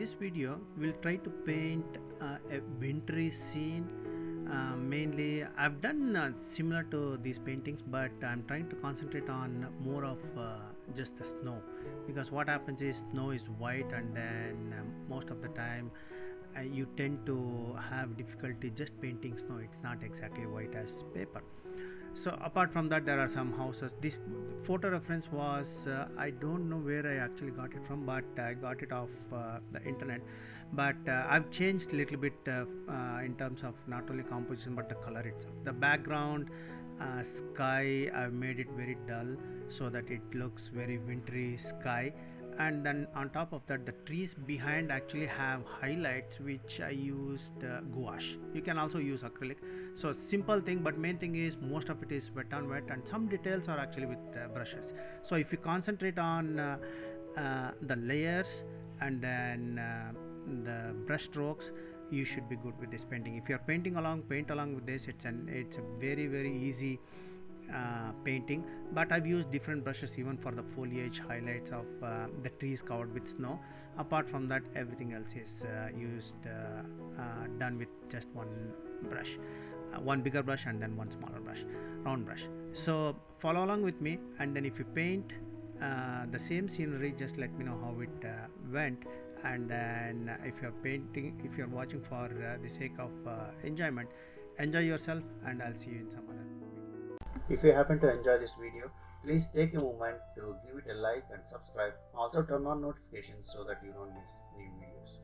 this video we'll try to paint a wintry scene. Mainly I've done similar to these paintings, but I'm trying to concentrate on more of just the snow, because what happens is snow is white, and then most of the time you tend to have difficulty just painting snow. It's not exactly white as paper. So apart from that, there are some houses. This photo reference was I don't know where I actually got it from, but I got it off the internet. But I've changed a little bit in terms of not only composition but the color itself. The background sky, I've made it very dull so that it looks very wintry sky, and then on top of that the trees behind actually have highlights, which I used gouache. You can also use acrylic. So simple thing, but main thing is most of it is wet on wet, and some details are actually with brushes. So if you concentrate on the layers and then the brush strokes, you should be good with this painting. If you are paint along with this. It's a very easy painting. But I've used different brushes even for the foliage highlights of the trees covered with snow. Apart from that, everything else is done with just one brush, one bigger brush and then one smaller brush, round brush. So follow along with me, and then if you paint the same scenery, just let me know how it went. And then if you're watching for the sake of enjoyment, enjoy yourself, and I'll see you in some other video. If you happen to enjoy this video, please take a moment to give it a like and subscribe. Also turn on notifications so that you don't miss new videos.